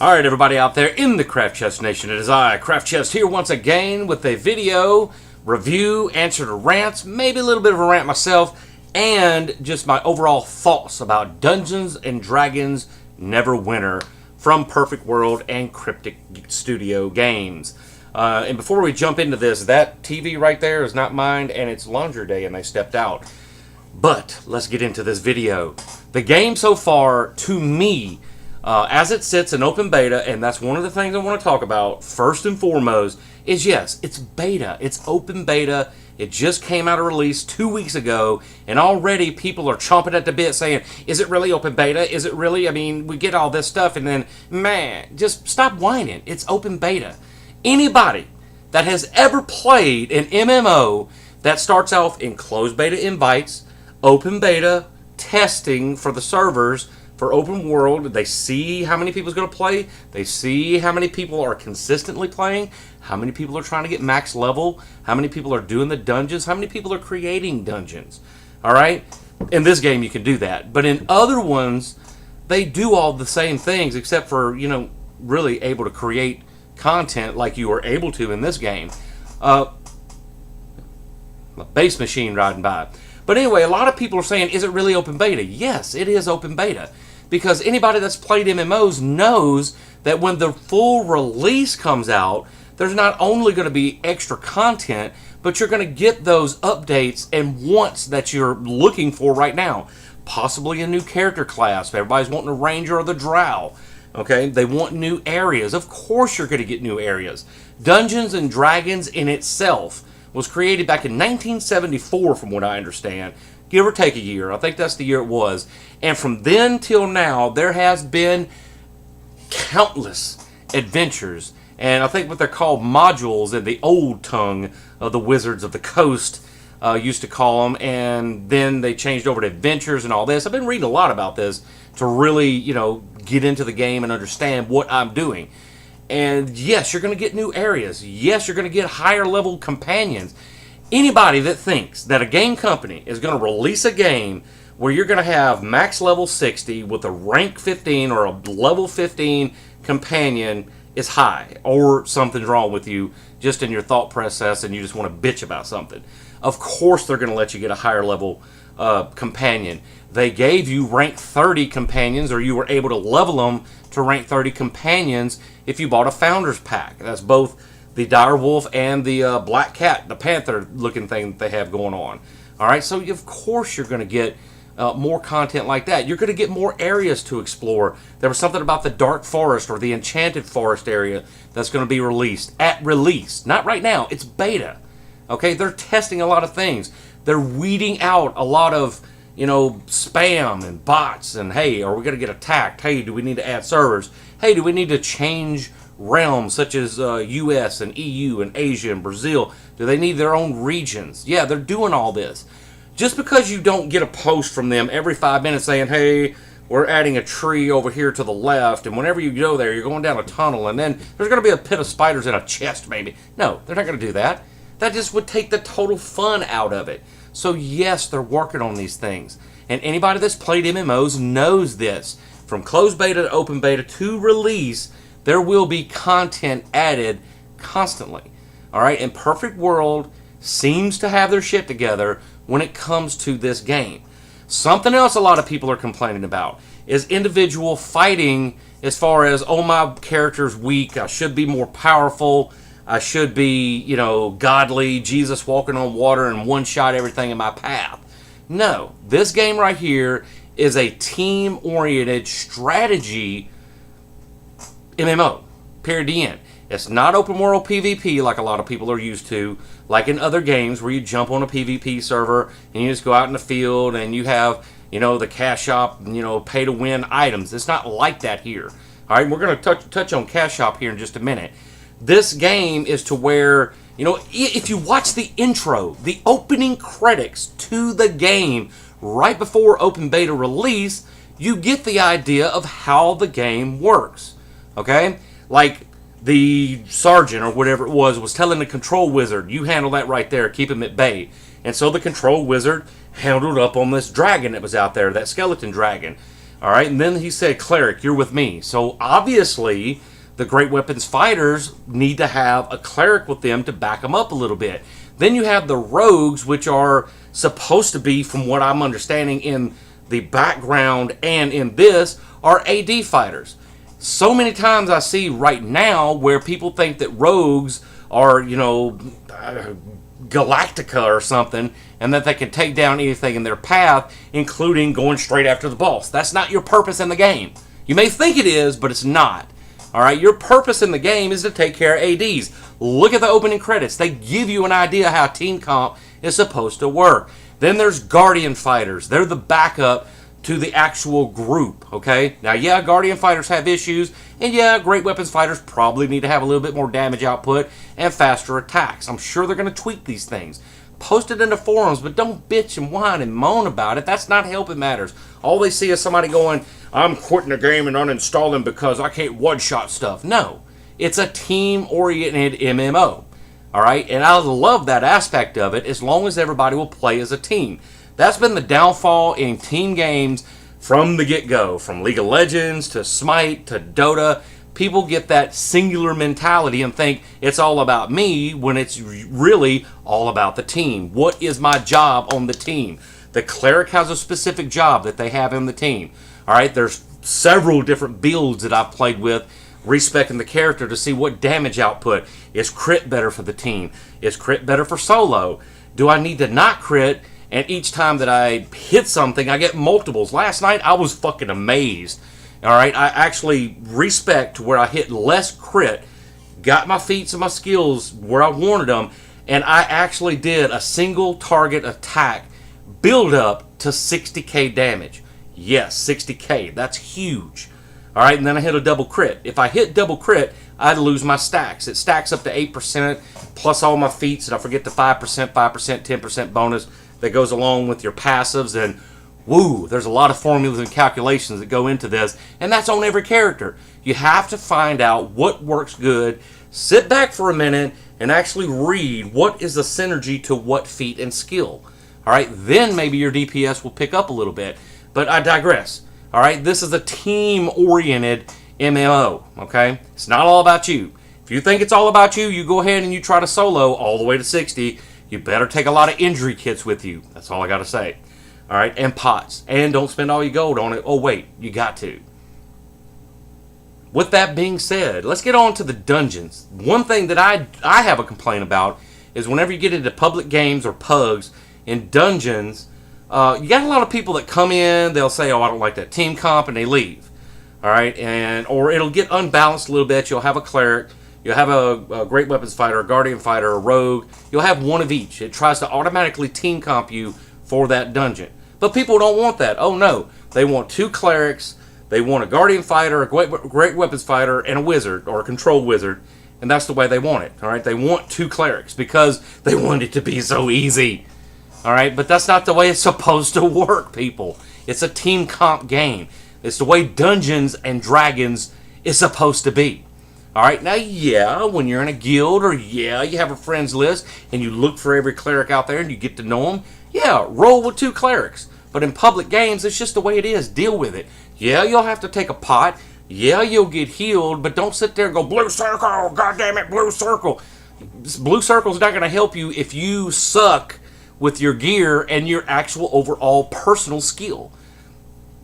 Alright, everybody out there in the Craft Chest Nation, it is I, Craft Chest, here once again with a video, review, answer to rants, maybe a little bit of a rant myself, and just my overall thoughts about Dungeons and Dragons Neverwinter from Perfect World and Cryptic Studio Games. And before we jump into this, that TV right there is not mine, and it's laundry day, and they stepped out. But let's get into this video. The game so far, to me, as it sits in open beta, and that's one of the things I want to talk about first and foremost, is yes, it's beta. It's open beta. It just came out of release 2 weeks ago, and already people are chomping at the bit saying, is it really open beta? Is it really? I mean, we get all this stuff, and then, man, just stop whining. It's open beta. Anybody that has ever played an MMO that starts off in closed beta invites, open beta, testing for the servers, for open world, they see how many people is going to play, they see how many people are consistently playing, how many people are trying to get max level, how many people are doing the dungeons, how many people are creating dungeons. Alright? In this game you can do that. But in other ones, they do all the same things except for, really able to create content like you are able to in this game. A base machine riding by. But anyway, a lot of people are saying, is it really open beta? Yes, it is open beta. Because anybody that's played MMOs knows that when the full release comes out, there's not only going to be extra content, but you're going to get those updates and wants that you're looking for right now. Possibly a new character class. Everybody's wanting a ranger or the drow. Okay, they want new areas. Of course you're going to get new areas. Dungeons and Dragons in itself was created back in 1974, from what I understand. Give or take a year. I think that's the year it was. And from then till now, there has been countless adventures. And I think what they're called modules in the old tongue of the Wizards of the Coast used to call them. And then they changed over to adventures and all this. I've been reading a lot about this to really, get into the game and understand what I'm doing. And yes, you're going to get new areas. Yes, you're going to get higher level companions. Anybody that thinks that a game company is going to release a game where you're going to have max level 60 with a rank 15 or a level 15 companion is high, or something's wrong with you just in your thought process and you just want to bitch about something. Of course they're going to let you get a higher level companion. They gave you rank 30 companions, or you were able to level them to rank 30 companions if you bought a Founders Pack. That's both the dire wolf and the black cat, the panther looking thing that they have going on. Alright, so of course you're going to get more content like that. You're going to get more areas to explore. There was something about the dark forest or the enchanted forest area that's going to be released at release. Not right now, it's beta. Okay, they're testing a lot of things. They're weeding out a lot of spam and bots, and hey, are we going to get attacked? Hey, do we need to add servers? Hey, do we need to change realms such as US and EU and Asia and Brazil? Do they need their own regions? Yeah, they're doing all this. Just because you don't get a post from them every 5 minutes saying, hey, we're adding a tree over here to the left, and whenever you go there, you're going down a tunnel, and then there's going to be a pit of spiders in a chest, maybe. No, they're not going to do that. That just would take the total fun out of it. So yes, they're working on these things. And anybody that's played MMOs knows this. From closed beta to open beta to release, there will be content added constantly. Alright, and Perfect World seems to have their shit together when it comes to this game. Something else a lot of people are complaining about is individual fighting, as far as, oh, my character's weak, I should be more powerful, I should be, godly, Jesus walking on water and one-shot everything in my path. No, this game right here is a team-oriented strategy MMO, period, the end. It's not open world PvP like a lot of people are used to, like in other games where you jump on a PvP server and you just go out in the field and you have, the cash shop, pay to win items. It's not like that here. All right, we're going to touch on cash shop here in just a minute. This game is to where, if you watch the intro, the opening credits to the game right before open beta release, you get the idea of how the game works. Okay? Like the sergeant or whatever it was telling the control wizard, you handle that right there, keep him at bay. And so the control wizard handled up on this dragon that was out there, that skeleton dragon. All right, and then he said, cleric, you're with me. So obviously, the great weapons fighters need to have a cleric with them to back them up a little bit. Then you have the rogues, which are supposed to be, from what I'm understanding in the background and in this, are AD fighters. So many times I see right now where people think that rogues are, Galactica or something, and that they can take down anything in their path, including going straight after the boss. That's not your purpose in the game. You may think it is, but it's not. Alright, your purpose in the game is to take care of ADs. Look at the opening credits. They give you an idea how team comp is supposed to work. Then there's Guardian Fighters. They're the backup to the actual group, okay? Now, yeah, Guardian Fighters have issues, and yeah, Great Weapons Fighters probably need to have a little bit more damage output and faster attacks. I'm sure they're going to tweak these things. Post it in the forums, but don't bitch and whine and moan about it. That's not helping matters. All they see is somebody going, I'm quitting the game and uninstalling because I can't one-shot stuff. No, it's a team-oriented MMO, all right? And I love that aspect of it as long as everybody will play as a team. That's been the downfall in team games from the get-go. From League of Legends to Smite to Dota, people get that singular mentality and think it's all about me when it's really all about the team. What is my job on the team? The cleric has a specific job that they have in the team. All right, there's several different builds that I've played with, respecting the character to see what damage output. Is crit better for the team? Is crit better for solo? Do I need to not crit? And each time that I hit something, I get multiples. Last night, I was fucking amazed. All right, I actually respect where I hit less crit, got my feats and my skills where I wanted them, and I actually did a single target attack build up to 60k damage. Yes, 60k. That's huge. All right, and then I hit a double crit. If I hit double crit, I'd lose my stacks. It stacks up to 8% plus all my feats, and I forget the 5%, 10% bonus that goes along with your passives, and woo, there's a lot of formulas and calculations that go into this, and that's on every character. You have to find out what works good, sit back for a minute, and actually read what is the synergy to what feat and skill. Alright, then maybe your DPS will pick up a little bit. But I digress. Alright, this is a team-oriented MMO, okay? It's not all about you. If you think it's all about you, you go ahead and you try to solo all the way to 60. You better take a lot of injury kits with you. That's all I got to say. Alright, and pots. And don't spend all your gold on it. Oh, wait, you got to. With that being said, let's get on to the dungeons. One thing that I have a complaint about is whenever you get into public games or pugs in dungeons, you got a lot of people that come in, they'll say, oh, I don't like that team comp, and they leave. Alright, or it'll get unbalanced a little bit. You'll have a cleric, you'll have a great weapons fighter, a guardian fighter, a rogue. You'll have one of each. It tries to automatically team comp you for that dungeon. But people don't want that. Oh no, they want two clerics, they want a guardian fighter, a great weapons fighter, and a wizard, or a control wizard, and that's the way they want it. Alright, they want two clerics because they want it to be so easy. Alright, but that's not the way it's supposed to work, people. It's a team comp game. It's the way Dungeons and Dragons is supposed to be. Alright, now yeah, when you're in a guild, or yeah, you have a friends list, and you look for every cleric out there and you get to know them, yeah, roll with two clerics. But in public games, it's just the way it is. Deal with it. Yeah, you'll have to take a pot. Yeah, you'll get healed, but don't sit there and go, blue circle, god damn it, blue circle. Blue circle's not going to help you if you suck with your gear and your actual overall personal skill.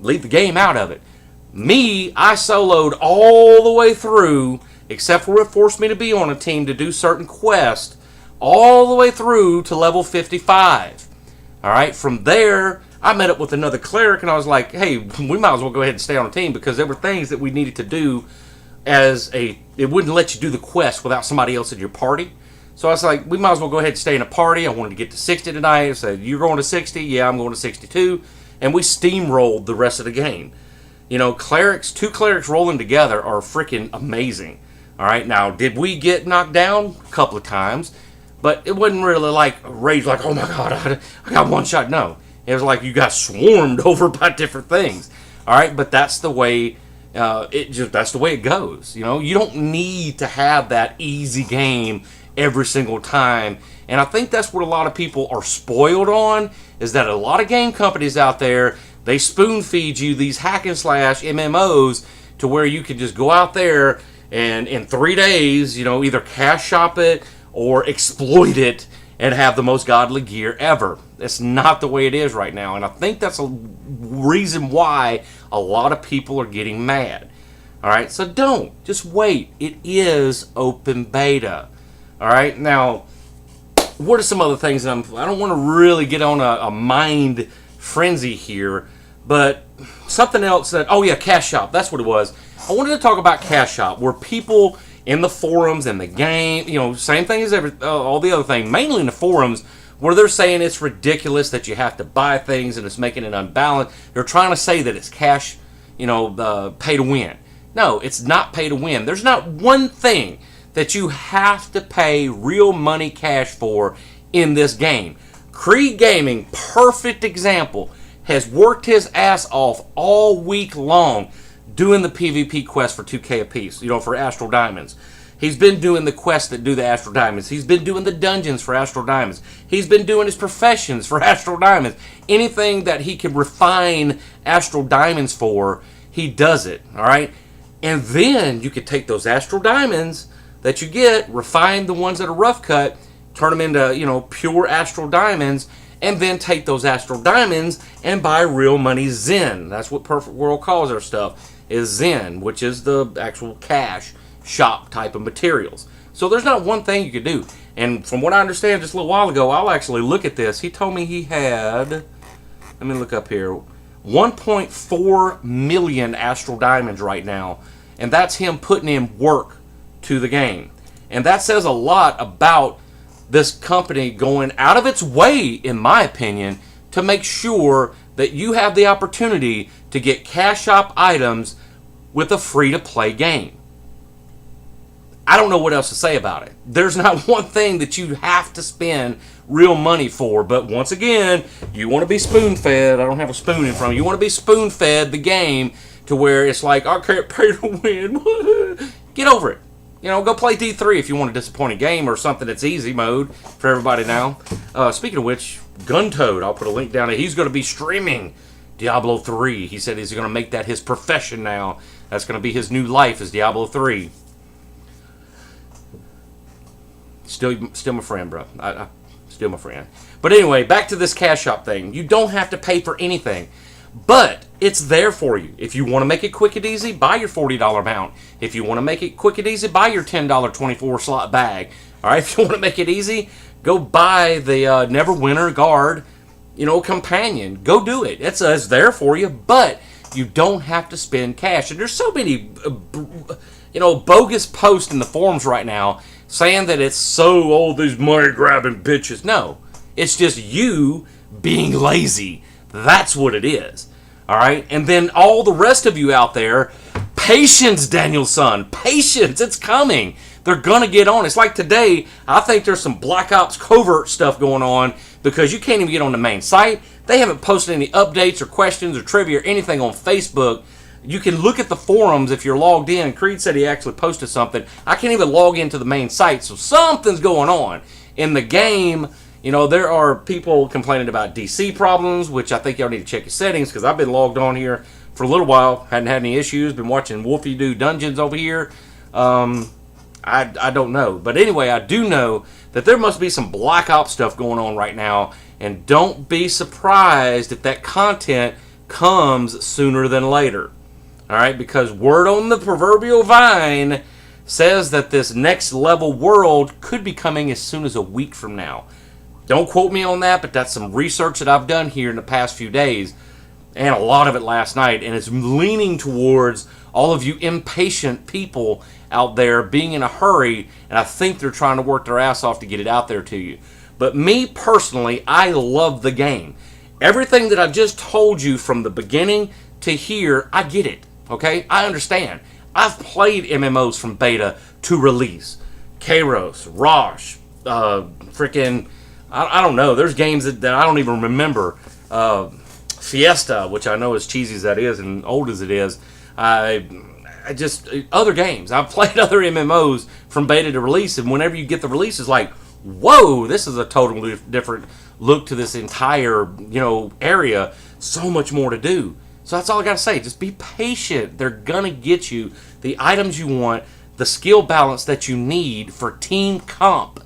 Leave the game out of it. Me, I soloed all the way through, except for it forced me to be on a team to do certain quests, all the way through to level 55. Alright, from there, I met up with another cleric and I was like, hey, we might as well go ahead and stay on a team because there were things that we needed to do it wouldn't let you do the quest without somebody else in your party. So I was like, we might as well go ahead and stay in a party. I wanted to get to 60 tonight. I said, you're going to 60? Yeah, I'm going to 62. And we steamrolled the rest of the game. You know, two clerics rolling together are freaking amazing. Alright, now, did we get knocked down? A couple of times. But it wasn't really like a rage, like, oh my god, I got one shot. No. It was like you got swarmed over by different things. Alright, but that's the way that's the way it goes. You know, you don't need to have that easy game every single time. And I think that's what a lot of people are spoiled on, is that a lot of game companies out there, They spoon feed you these hack and slash MMOs to where you can just go out there and in 3 days, either cash shop it or exploit it and have the most godly gear ever. That's not the way it is right now. And I think that's a reason why a lot of people are getting mad. All right, so just wait. It is open beta. All right, now, what are some other things that I don't want to really get on a mind frenzy here, but something else that, Cash Shop, that's what it was. I wanted to talk about Cash Shop, where people in the forums and the game, same thing as all the other thing, mainly in the forums, where they're saying it's ridiculous that you have to buy things and it's making it unbalanced. They're trying to say that it's cash, pay to win. No, it's not pay to win. There's not one thing that you have to pay real money cash for in this game. Creed Gaming, perfect example, has worked his ass off all week long doing the PvP quest for 2K apiece, for Astral Diamonds. He's been doing the quests that do the Astral Diamonds. He's been doing the dungeons for Astral Diamonds. He's been doing his professions for Astral Diamonds. Anything that he can refine Astral Diamonds for, he does it, all right? And then you could take those Astral Diamonds that you get, refine the ones that are rough cut, turn them into, pure Astral Diamonds, and then take those Astral Diamonds and buy real money Zen. That's what Perfect World calls their stuff, is Zen, which is the actual cash shop type of materials. So there's not one thing you could do. And from what I understand just a little while ago, I'll actually look at this. He told me he had, let me look up here, 1.4 million Astral Diamonds right now. And that's him putting in work to the game. And that says a lot about this company going out of its way, in my opinion, to make sure that you have the opportunity to get cash shop items with a free-to-play game. I don't know what else to say about it. There's not one thing that you have to spend real money for, but once again, you want to be spoon-fed. I don't have a spoon in front of you. You want to be spoon-fed the game to where it's like, I can't pay to win. Get over it. Go play D3 if you want a disappointing game or something that's easy mode for everybody now. Speaking of which, Guntoad, I'll put a link down there. He's going to be streaming Diablo 3. He said he's going to make that his profession now. That's going to be his new life, is Diablo 3. Still my friend, bro. Still my friend. But anyway, back to this cash shop thing. You don't have to pay for anything. But it's there for you. If you want to make it quick and easy, buy your $40 mount. If you want to make it quick and easy, buy your $10 24-slot bag. All right, if you want to make it easy, go buy the Neverwinter Guard, companion. Go do it. It's there for you, but you don't have to spend cash. And there's so many, bogus posts in the forums right now saying that it's these money-grabbing bitches. No, it's just you being lazy. That's what it is. All right? And then all the rest of you out there, patience, Danielson. Patience. It's coming. They're going to get on. It's like today, I think there's some Black Ops covert stuff going on because you can't even get on the main site. They haven't posted any updates or questions or trivia or anything on Facebook. You can look at the forums if you're logged in. Creed said he actually posted something. I can't even log into the main site, so something's going on. In the game, there are people complaining about DC problems, which I think y'all need to check your settings because I've been logged on here for a little while. Hadn't had any issues. Been watching Wolfie do dungeons over here. I don't know. But anyway, I do know that there must be some Black Ops stuff going on right now. And don't be surprised if that content comes sooner than later. All right? Because word on the proverbial vine says that this next level world could be coming as soon as a week from now. Don't quote me on that, but that's some research that I've done here in the past few days, and a lot of it last night, and it's leaning towards all of you impatient people out there being in a hurry, and I think they're trying to work their ass off to get it out there to you. But me personally, I love the game. Everything that I've just told you from the beginning to here, I get it, okay? I understand. I've played MMOs from beta to release. Kairos, Rosh, freaking... I don't know. There's games that I don't even remember. Fiesta, which I know as cheesy as that is and old as it is. I just other games. I've played other MMOs from beta to release, and whenever you get the release, it's like, whoa, this is a totally different look to this entire area. so much more to do. So that's all I got to say. Just be patient. They're going to get you the items you want, the skill balance that you need for team comp.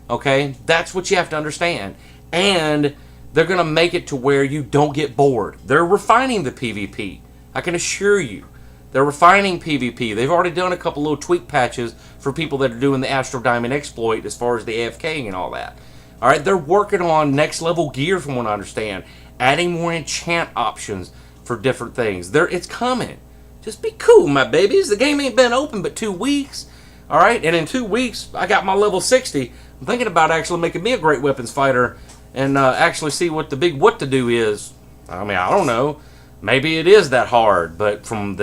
Okay? That's what you have to understand. And they're going to make it to where you don't get bored. They're refining the PvP. I can assure you. They're refining PvP. They've already done a couple little tweak patches for people that are doing the Astral Diamond exploit as far as the AFKing and all that. Alright, they're working on next level gear from what I understand. Adding more enchant options for different things. It's coming. Just be cool, my babies. The game ain't been open but 2 weeks. Alright, and in 2 weeks, I got my level 60. I'm thinking about actually making me a great weapons fighter and actually see what the big what to do is. I mean, I don't know. Maybe it is that hard, but from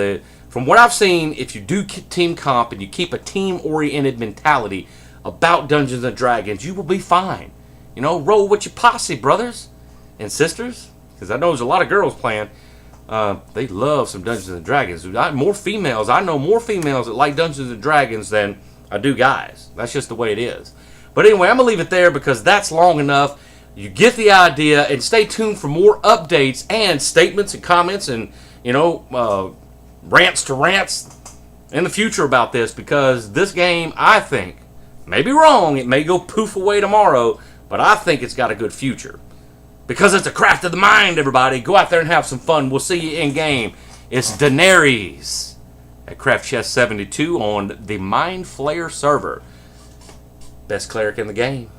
what I've seen, if you do team comp and you keep a team-oriented mentality about Dungeons & Dragons, you will be fine. You know, roll with your posse, brothers and sisters, because I know there's a lot of girls playing. They love some Dungeons & Dragons. More females. I know more females that like Dungeons & Dragons than I do guys. That's just the way it is. But anyway, I'm going to leave it there because that's long enough. You get the idea, and stay tuned for more updates and statements and comments and, you know, rants in the future about this, because this game, I think, may be wrong, it may go poof away tomorrow, but I think it's got a good future. Because it's a craft of the mind, everybody. Go out there and have some fun. We'll see you in game. It's Daenerys at CraftChestII on the Mind Flayer server. Best cleric in the game.